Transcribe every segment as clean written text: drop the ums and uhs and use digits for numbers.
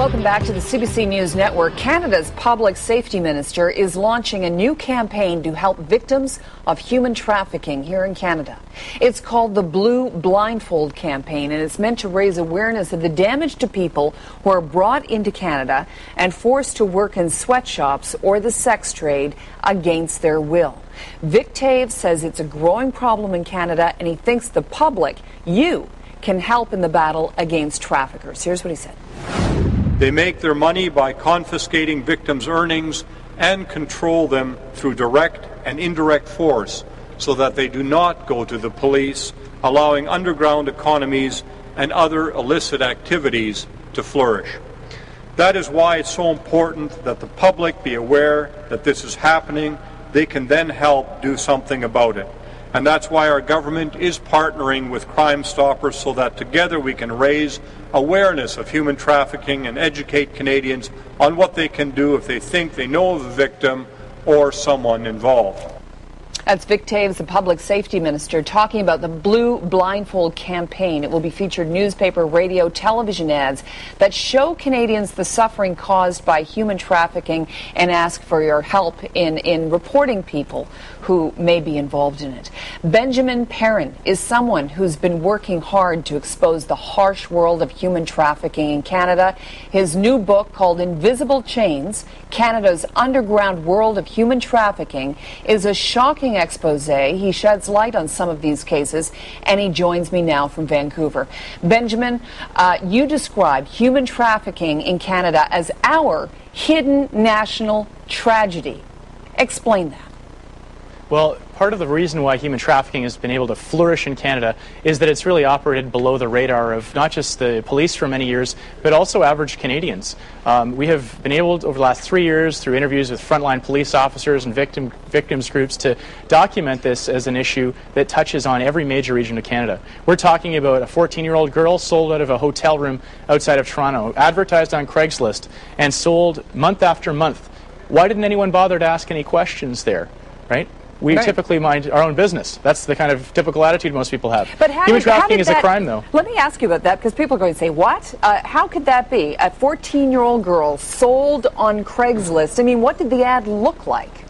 Welcome back to the CBC News Network. Canada's public safety minister is launching a new campaign to help victims of human trafficking here in Canada. It's called the Blue Blindfold Campaign, and it's meant to raise awareness of the damage to people who are brought into Canada and forced to work in sweatshops or the sex trade against their will. Vic Taves says it's a growing problem in Canada, and he thinks the public, you, can help in the battle against traffickers. Here's what he said. They make their money by confiscating victims' earnings and control them through direct and indirect force so that they do not go to the police, allowing underground economies and other illicit activities to flourish. That is why it's so important that the public be aware that this is happening. They can then help do something about it. And that's why our government is partnering with Crime Stoppers so that together we can raise awareness of human trafficking and educate Canadians on what they can do if they think they know of a victim or someone involved. That's Vic Taves, the public safety minister, talking about the Blue Blindfold campaign. It will be featured newspaper, radio, television ads that show Canadians the suffering caused by human trafficking and ask for your help in reporting people who may be involved in it. Ben Perrin is someone who's been working hard to expose the harsh world of human trafficking in Canada. His new book, called Invisible Chains, Canada's Underground World of Human Trafficking, is a shocking expose. He sheds light on some of these cases, and he joins me now from Vancouver. Benjamin, you describe human trafficking in Canada as our hidden national tragedy. Explain that. Well, part of the reason why human trafficking has been able to flourish in Canada is that it's really operated below the radar of not just the police for many years, but also average Canadians. We have been able, over the last 3 years, through interviews with frontline police officers and victims groups, to document this as an issue that touches on every major region of Canada. We're talking about a 14-year-old girl sold out of a hotel room outside of Toronto, advertised on Craigslist, and sold month after month. Why didn't anyone bother to ask any questions there, right? We typically mind our own business. That's the kind of typical attitude most people have. But human trafficking is a crime, though. Let me ask you about that, because people are going to say, what? How could that be? A 14-year-old girl sold on Craigslist. I mean, what did the ad look like?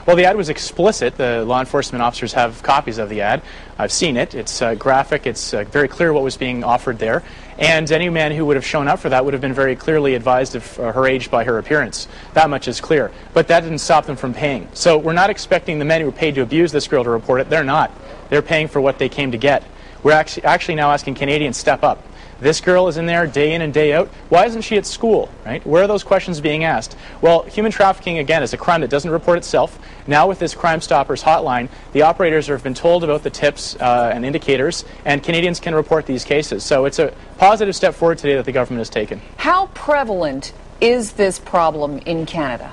Well, the ad was explicit. The law enforcement officers have copies of the ad. I've seen it. It's graphic. It's very clear what was being offered there. And any man who would have shown up for that would have been very clearly advised of her age by her appearance. That much is clear. But that didn't stop them from paying. So we're not expecting the men who were paid to abuse this girl to report it. They're not. They're paying for what they came to get. We're actually now asking Canadians to step up. This girl is in there day in and day out. Why isn't she at school, right? Where are those questions being asked? Well, human trafficking, again, is a crime that doesn't report itself. Now with this Crime Stoppers hotline, the operators have been told about the tips and indicators, and Canadians can report these cases. So it's a positive step forward today that the government has taken. How prevalent is this problem in Canada?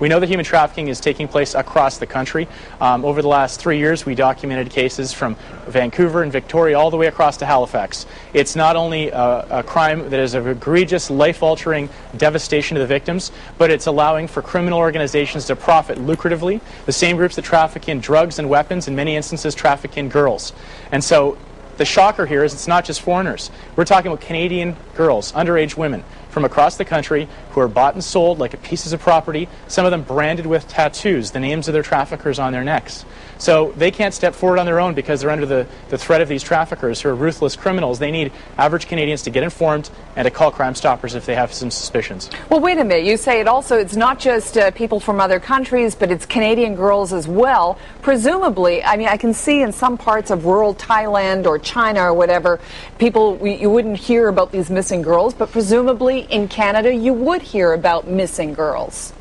We know that human trafficking is taking place across the country. Over the last 3 years, we documented cases from Vancouver and Victoria all the way across to Halifax. It's not only a crime that is of egregious, life-altering devastation to the victims, but it's allowing for criminal organizations to profit lucratively. The same groups that traffic in drugs and weapons, in many instances, traffic in girls. And so the shocker here is it's not just foreigners. We're talking about Canadian girls, underage women, from across the country who are bought and sold like pieces of property, some of them branded with tattoos, the names of their traffickers on their necks. So they can't step forward on their own because they're under the threat of these traffickers who are ruthless criminals. They need average Canadians to get informed and to call Crime Stoppers if they have some suspicions. Well, wait a minute. You say it's not just people from other countries, but it's Canadian girls as well. Presumably, I mean, I can see in some parts of rural Thailand or China or whatever, you wouldn't hear about these missing girls, but presumably in Canada you would hear about missing girls.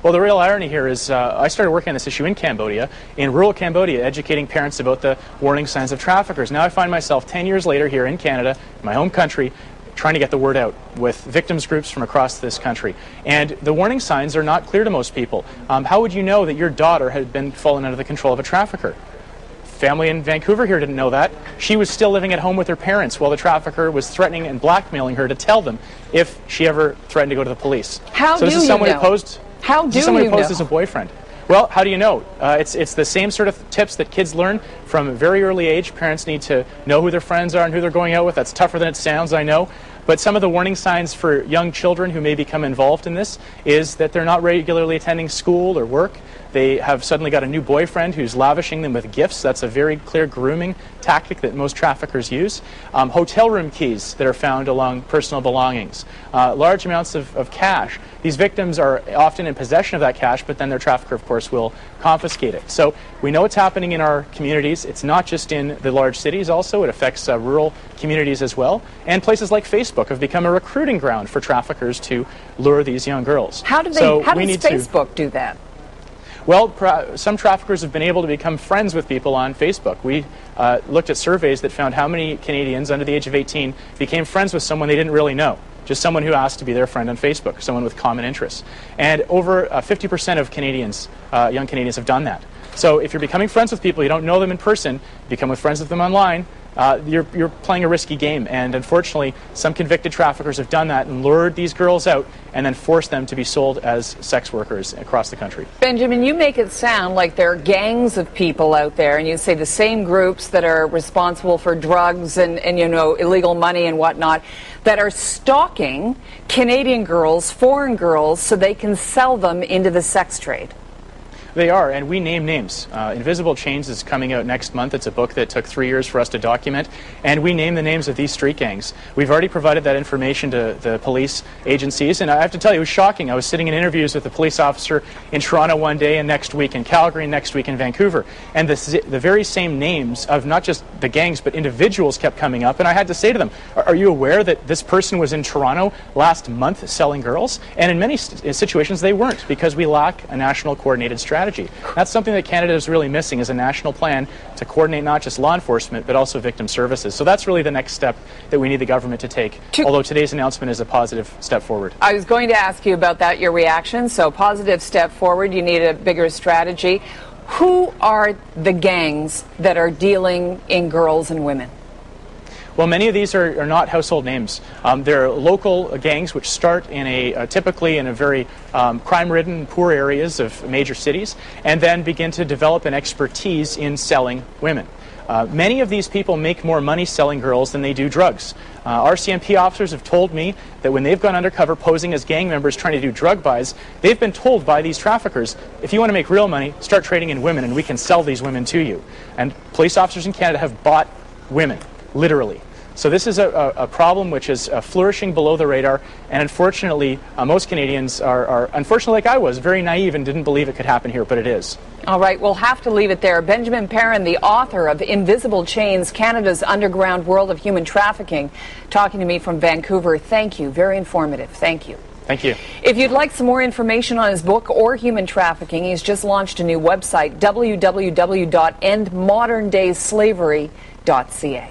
Well, the real irony here is I started working on this issue in Cambodia, in rural Cambodia, educating parents about the warning signs of traffickers. Now I find myself 10 years later here in Canada, my home country, trying to get the word out with victims groups from across this country. And the warning signs are not clear to most people. How would you know that your daughter had been fallen under the control of a trafficker? Family in Vancouver here didn't know that. She was still living at home with her parents while the trafficker was threatening and blackmailing her to tell them if she ever threatened to go to the police. How do you know? How do someone you who posed know? as a boyfriend. Well, how do you know? It's the same sort of tips that kids learn from a very early age. Parents need to know who their friends are and who they're going out with. That's tougher than it sounds, I know. But some of the warning signs for young children who may become involved in this is that they're not regularly attending school or work. They have suddenly got a new boyfriend who's lavishing them with gifts. That's a very clear grooming tactic that most traffickers use. Hotel room keys that are found along personal belongings. Large amounts of cash. These victims are often in possession of that cash, but then their trafficker, of course, will confiscate it. So we know it's happening in our communities. It's not just in the large cities also. It affects rural communities as well. And places like Facebook have become a recruiting ground for traffickers to lure these young girls. How does Facebook do that? Well, some traffickers have been able to become friends with people on Facebook. We looked at surveys that found how many Canadians under the age of 18 became friends with someone they didn't really know, just someone who asked to be their friend on Facebook, someone with common interests. And over 50% of Canadians, young Canadians, have done that. So if you're becoming friends with people, you don't know them in person, become friends with them online, you're playing a risky game. And unfortunately, some convicted traffickers have done that and lured these girls out and then forced them to be sold as sex workers across the country. Benjamin, you make it sound like there are gangs of people out there, and you say the same groups that are responsible for drugs and illegal money and whatnot, that are stalking Canadian girls, foreign girls, so they can sell them into the sex trade. They are, and we name names. Invisible Chains is coming out next month. It's a book that took 3 years for us to document, and we name the names of these street gangs. We've already provided that information to the police agencies, and I have to tell you, it was shocking. I was sitting in interviews with a police officer in Toronto one day, and next week in Calgary, and next week in Vancouver, and the very same names of not just the gangs, but individuals kept coming up, and I had to say to them, are you aware that this person was in Toronto last month selling girls? And in many situations, they weren't, because we lack a national coordinated strategy. That's something that Canada is really missing, is a national plan to coordinate not just law enforcement but also victim services. So that's really the next step that we need the government to take, although today's announcement is a positive step forward. I was going to ask you about that, your reaction. So positive step forward, you need a bigger strategy. Who are the gangs that are dealing in girls and women? Well, many of these are not household names. They're local gangs which start in typically in a very crime-ridden, poor areas of major cities, and then begin to develop an expertise in selling women. Many of these people make more money selling girls than they do drugs. RCMP officers have told me that when they've gone undercover posing as gang members trying to do drug buys, they've been told by these traffickers, if you want to make real money, start trading in women and we can sell these women to you. And police officers in Canada have bought women, literally. So this is a problem which is flourishing below the radar, and unfortunately, most Canadians are, unfortunately like I was, very naive and didn't believe it could happen here, but it is. All right, we'll have to leave it there. Benjamin Perrin, the author of Invisible Chains, Canada's Underground World of Human Trafficking, talking to me from Vancouver. Thank you. Very informative. Thank you. Thank you. If you'd like some more information on his book or human trafficking, he's just launched a new website, www.endmodernDaySlavery.ca.